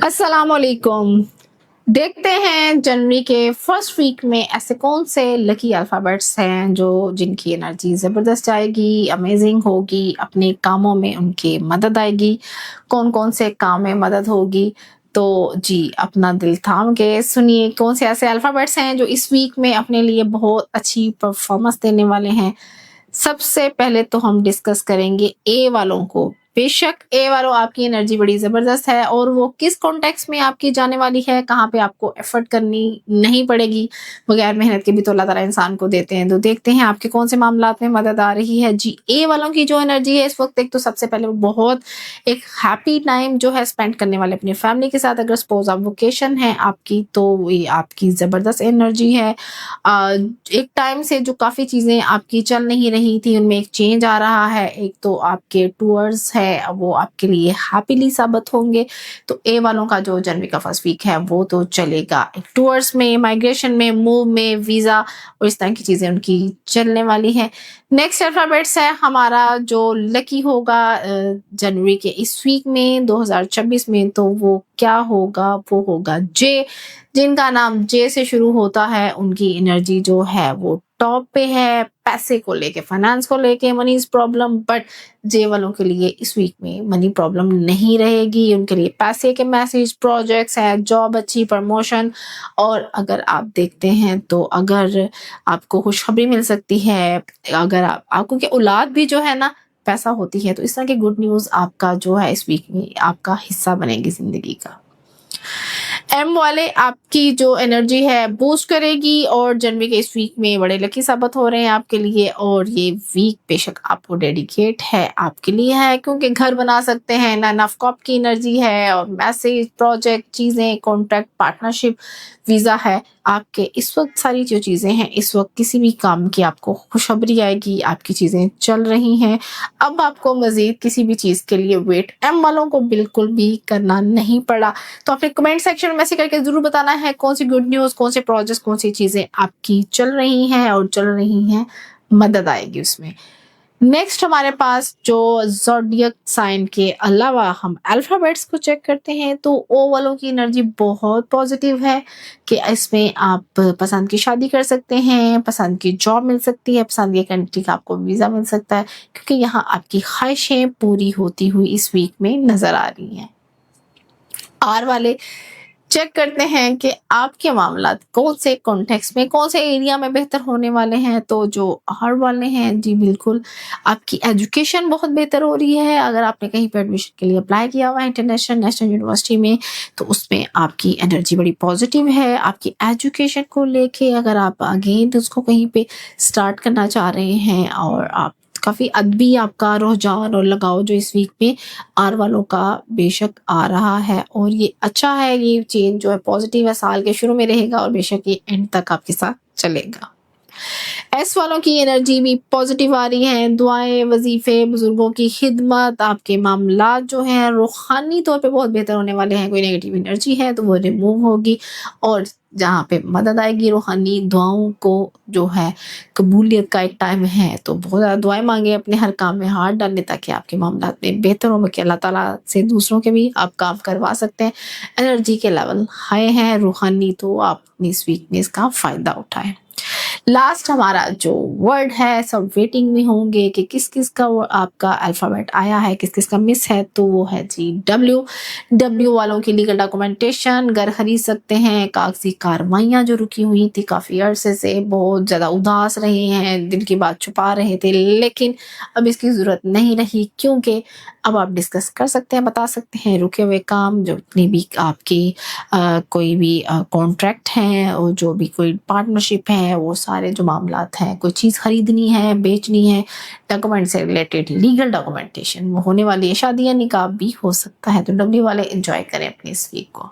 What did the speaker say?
अस्सलाम वालेकुम। देखते हैं जनवरी के फर्स्ट वीक में ऐसे कौन से लकी अल्फ़ाबेट्स हैं जो जिनकी एनर्जी ज़बरदस्त आएगी, अमेज़िंग होगी, अपने कामों में उनकी मदद आएगी, कौन-कौन से काम में मदद होगी। तो जी, अपना दिल थाम के सुनिए कौन से ऐसे अल्फ़ाबेट्स हैं जो इस वीक में अपने लिए बहुत अच्छी परफ़ॉर्मेंस देने वाले हैं। सबसे पहले तो हम डिस्कस करेंगे ए वालों को। बेशक ए वालों आपकी एनर्जी बड़ी ज़बरदस्त है और वो किस कॉन्टेक्स्ट में आपकी जाने वाली है, कहाँ पे आपको एफर्ट करनी नहीं पड़ेगी, बगैर मेहनत के भी तो अल्लाह ताला इंसान को देते हैं। तो देखते हैं आपके कौन से मामलात में मदद आ रही है। जी, ए वालों की जो एनर्जी है इस वक़्त, एक तो सबसे पहले वो बहुत एक हैप्पी टाइम जो है स्पेंड करने वाले अपनी फैमिली के साथ। अगर सपोज़ आप वेकेशन है आपकी तो ये आपकी ज़बरदस्त एनर्जी है। एक टाइम से जो काफ़ी चीज़ें आपकी चल नहीं रही थी उनमें एक चेंज आ रहा है। एक तो आपके टूर्स है वो आपके लिए हैप्पीली साबित होंगे। तो ए वालों का जो जनवरी का फर्स्ट वीक है वो तो चलेगा। एक टूर्स में, माइग्रेशन में, मूव में, वीज़ा और इस तरह की चीज़ें उनकी चलने वाली हैं। नेक्स्ट अल्फ़ाबेट्स है हमारा जो लकी होगा जनवरी के इस वीक में 2026 में, तो वो क्या होगा? वो होगा जे। जिनका नाम जे से शुरू होता है उनकी एनर्जी जो है वो टॉप पे है। पैसे को लेके, फाइनेंस को लेके, मनीज प्रॉब्लम, बट जे वालों के लिए इस वीक में मनी प्रॉब्लम नहीं रहेगी। उनके लिए पैसे के मैसेज, प्रोजेक्ट्स है, जॉब अच्छी, प्रमोशन। और अगर आप देखते हैं तो अगर आपको खुशखबरी मिल सकती है, अगर आपको की औलाद भी जो है ना पैसा होती है, तो इस तरह की गुड न्यूज़ आपका जो है इस वीक में आपका हिस्सा बनेगी ज़िंदगी का। एम वाले आपकी जो एनर्जी है बूस्ट करेगी और जनवरी के इस वीक में बड़े लकी साबित हो रहे हैं आपके लिए। और ये वीक बेशक आपको डेडिकेट है, आपके लिए है, क्योंकि घर बना सकते हैं, नाइन ऑफ कप की एनर्जी है और मैसेज, प्रोजेक्ट, चीज़ें, कॉन्ट्रैक्ट, पार्टनरशिप, वीज़ा है आपके। इस वक्त सारी जो चीज़ें हैं, इस वक्त किसी भी काम की आपको खुशखबरी आएगी, आपकी चीज़ें चल रही हैं। अब आपको मज़ीद किसी भी चीज़ के लिए वेट एम वालों को बिल्कुल भी करना नहीं पड़ा। तो अपने कमेंट सेक्शन में मैसेज करके ज़रूर बताना है कौन सी गुड न्यूज़, कौन से प्रोजेक्ट्स, कौन सी चीज़ें आपकी चल रही हैं और चल रही हैं, मदद आएगी उसमें। नेक्स्ट हमारे पास जो ज़ोडिएक साइन के अलावा हम अल्फ़ाबेट्स को चेक करते हैं, तो ओ वालों की एनर्जी बहुत पॉजिटिव है कि इसमें आप पसंद की शादी कर सकते हैं, पसंद की जॉब मिल सकती है, पसंद की कंट्री का आपको वीज़ा मिल सकता है, क्योंकि यहाँ आपकी ख्वाहिशें पूरी होती हुई इस वीक में नज़र आ रही हैं। आर वाले चेक करते हैं कि आपके मामलात कौन से कॉन्टेक्स्ट में, कौन से एरिया में बेहतर होने वाले हैं। तो जो आर वाले हैं जी बिल्कुल आपकी एजुकेशन बहुत बेहतर हो रही है। अगर आपने कहीं पर एडमिशन के लिए अप्लाई किया हुआ है इंटरनेशनल, नेशनल यूनिवर्सिटी में, तो उसमें आपकी एनर्जी बड़ी पॉजिटिव है। आपकी एजुकेशन को लेके अगर आप अगेन उसको कहीं पे स्टार्ट करना चाह रहे हैं और आप काफ़ी अदबी आपका रुझान और लगाव जो इस वीक में आर वालों का बेशक आ रहा है और ये अच्छा है। ये चेंज जो है पॉजिटिव है, साल के शुरू में रहेगा और बेशक ये एंड तक आपके साथ चलेगा। एस वालों की एनर्जी भी पॉजिटिव आ रही है। दुआएं, वजीफे, बुजुर्गों की खिदमत, आपके मामलात जो हैं रूहानी तौर पे बहुत बेहतर होने वाले हैं। कोई नेगेटिव एनर्जी है तो वो रिमूव होगी और जहाँ पे मदद आएगी रूहानी दुआओं को जो है कबूलियत का एक टाइम है। तो बहुत ज़्यादा दुआएं मांगे, अपने हर काम में हाथ डालें ताकि आपके मामलात में बेहतर हो, कि अल्लाह ताला से दूसरों के भी आप काम करवा सकते हैं। एनर्जी के लेवल हाई हैं रूहानी, तो आप इस वीक में इसका फ़ायदा उठाएं। लास्ट हमारा जो वर्ड है, सब वेटिंग में होंगे कि किस किस का आपका अल्फ़ाबेट आया है, किस किस का मिस है। तो वो है जी डब्ल्यू। डब्ल्यू वालों की लीगल डॉक्यूमेंटेशन, घर खरीद सकते हैं, कागजी कार्रवाइयाँ जो रुकी हुई थी काफ़ी अरसे से, बहुत ज़्यादा उदास रहे हैं, दिल की बात छुपा रहे थे, लेकिन अब इसकी ज़रूरत नहीं रही, क्योंकि अब आप डिस्कस कर सकते हैं, बता सकते हैं रुके हुए काम, जो जितनी भी आपकी कोई भी कॉन्ट्रैक्ट हैं और जो भी कोई पार्टनरशिप है, वो सारे जो मामलात हैं, कोई चीज़ खरीदनी है, बेचनी है, डॉक्यूमेंट से रिलेटेड लीगल डॉक्यूमेंटेशन वो होने वाली है। शादियाँ, निकाह भी हो सकता है। तो डब्ल्यू वाले एंजॉय करें अपने इस वीक को।